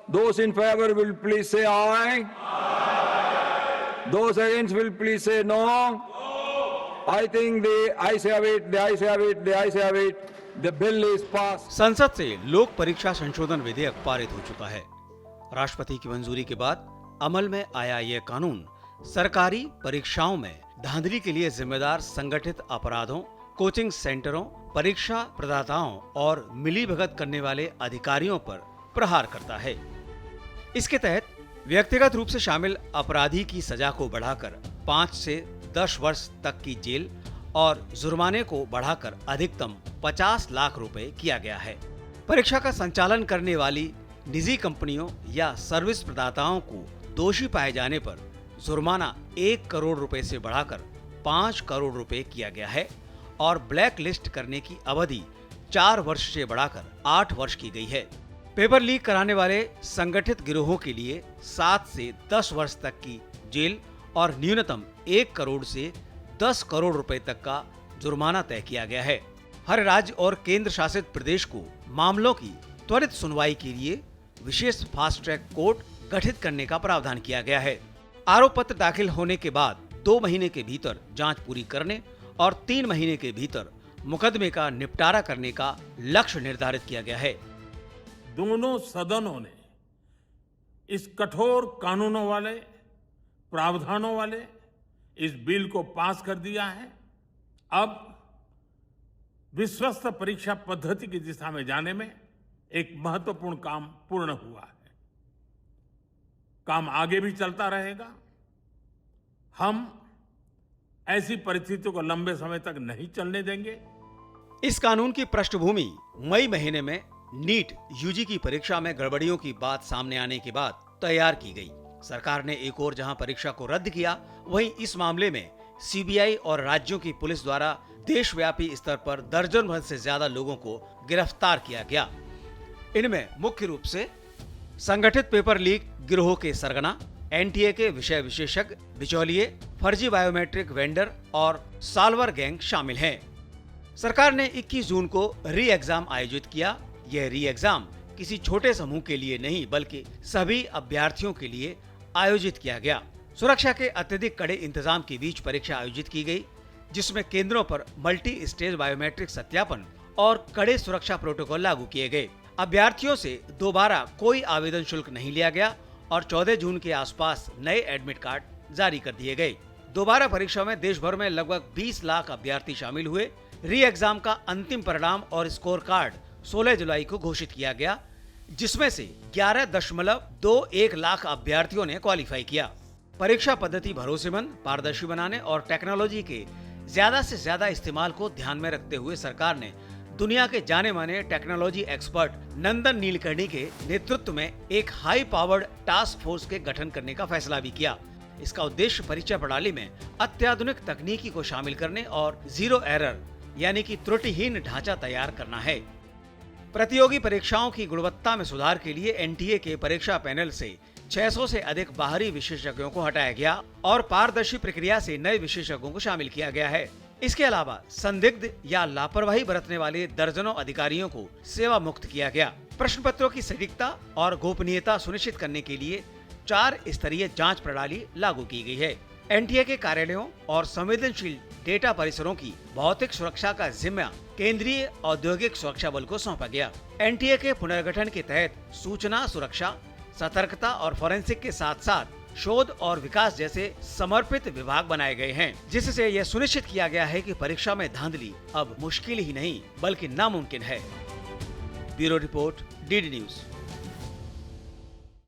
Those in favor will please say aye. Those against will please say no. I think the ayes have it, the ayes have it, the ayes have it. The bill is passed. संसद से लोक परीक्षा संशोधन विधेयक पारित हो चुका है। राष्ट्रपति की मंजूरी के बाद अमल में आया यह कानून सरकारी परीक्षाओं में धांधली के लिए जिम्मेदार संगठित अपराधों, कोचिंग सेंटरों, परीक्षा प्रदाताओं और मिलीभगत करने वाले अधिकारियों पर प्रहार करता है। इसके तहत व्यक्तिगत रूप से शामिल अपराधी की सजा को बढ़ाकर 5 से 10 वर्ष तक की जेल और जुर्माने को बढ़ाकर अधिकतम 50 लाख रुपए किया गया है। परीक्षा का संचालन करने वाली निजी कंपनियों या सर्विस प्रदाताओं को दोषी पाए जाने पर जुर्माना 1 करोड़ रुपए से बढ़ाकर 5 करोड़ रुपए किया गया है और ब्लैक लिस्ट करने की अवधि 4 वर्ष से बढ़ाकर 8 वर्ष की गई है। पेपर लीक कराने वाले संगठित गिरोहों के लिए 7 से 10 वर्ष तक की जेल और न्यूनतम 1 करोड़ से 10 करोड़ रुपए तक का जुर्माना तय किया गया है। हर राज्य और केंद्र शासित प्रदेश को मामलों की त्वरित सुनवाई के लिए विशेष फास्ट ट्रैक कोर्ट गठित करने का प्रावधान किया गया है। आरोप पत्र दाखिल होने के बाद 2 महीने के भीतर जांच पूरी करने और 3 महीने के भीतर मुकदमे का निपटारा करने का लक्ष्य निर्धारित किया गया है। दोनों सदनों ने इस कठोर कानूनों वाले, प्रावधानों वाले इस बिल को पास कर दिया है। अब विश्वस्त परीक्षा पद्धति की दिशा में जाने में एक महत्वपूर्ण काम पूर्ण हुआ है। काम आगे भी चलता रहेगा। हम ऐसी परिस्थितियों को लंबे समय तक नहीं चलने देंगे। इस कानून की पृष्ठभूमि मई महीने में नीट यूजी की परीक्षा में गड़बड़ियों की बात सामने आने के बाद तैयार की गई। सरकार ने एक और जहां परीक्षा को रद्द किया, वहीं इस मामले में सीबीआई और राज्यों की पुलिस द्वारा देशव्यापी स्तर पर दर्जन भर से ज्यादा लोगों को गिरफ्तार किया गया। इनमें मुख्य रूप से संगठित पेपर लीक गिरोह के सरगना, एनटीए के विषय विशेषज्ञ, बिचौलिए, फर्जी बायोमेट्रिक वेंडर और सॉल्वर गैंग शामिल हैं। सरकार ने 21 जून को री एग्जाम आयोजित किया। यह री एग्जाम किसी छोटे समूह के लिए नहीं बल्कि सभी अभ्यर्थियों के लिए आयोजित किया गया। सुरक्षा के अत्यधिक कड़े इंतजाम के बीच परीक्षा आयोजित की गई, जिसमें केंद्रों पर मल्टी स्टेज बायोमेट्रिक सत्यापन और कड़े सुरक्षा प्रोटोकॉल लागू किए गए। अभ्यर्थियों से दोबारा कोई आवेदन शुल्क नहीं लिया गया और 14 जून के आसपास नए एडमिट कार्ड जारी कर दिए गए। दोबारा परीक्षा में देश भर में लगभग 20 लाख अभ्यर्थी शामिल हुए। री एग्जाम का अंतिम परिणाम और स्कोर कार्ड 16 जुलाई को घोषित किया गया, जिसमें से 11.21 लाख अभ्यर्थियों ने क्वालिफाई किया। परीक्षा पद्धति भरोसेमंद, पारदर्शी बनाने और टेक्नोलॉजी के ज्यादा से ज्यादा इस्तेमाल को ध्यान में रखते हुए सरकार ने दुनिया के जाने माने टेक्नोलॉजी एक्सपर्ट नंदन नीलकर्णी के नेतृत्व में एक हाई पावर्ड टास्क फोर्स के गठन करने का फैसला भी किया। इसका उद्देश्य परीक्षा प्रणाली में अत्याधुनिक तकनीकी को शामिल करने और जीरो एरर यानी कि त्रुटिहीन ढांचा तैयार करना है। प्रतियोगी परीक्षाओं की गुणवत्ता में सुधार के लिए एनटीए के परीक्षा पैनल से 600 से अधिक बाहरी विशेषज्ञों को हटाया गया और पारदर्शी प्रक्रिया से नए विशेषज्ञों को शामिल किया गया है। इसके अलावा संदिग्ध या लापरवाही बरतने वाले दर्जनों अधिकारियों को सेवा मुक्त किया गया। प्रश्न पत्रों की सटीकता और गोपनीयता सुनिश्चित करने के लिए 4 स्तरीय जांच प्रणाली लागू की गई है। एनटीए के कार्यालयों और संवेदनशील डेटा परिसरों की भौतिक सुरक्षा का जिम्मा केंद्रीय औद्योगिक सुरक्षा बल को सौंपा गया। एनटीए के पुनर्गठन के तहत सूचना सुरक्षा, सतर्कता और फोरेंसिक के साथ साथ शोध और विकास जैसे समर्पित विभाग बनाए गए हैं, जिससे यह सुनिश्चित किया गया है कि परीक्षा में धांधली अब मुश्किल ही नहीं बल्कि नामुमकिन है। Bureau report, DD news.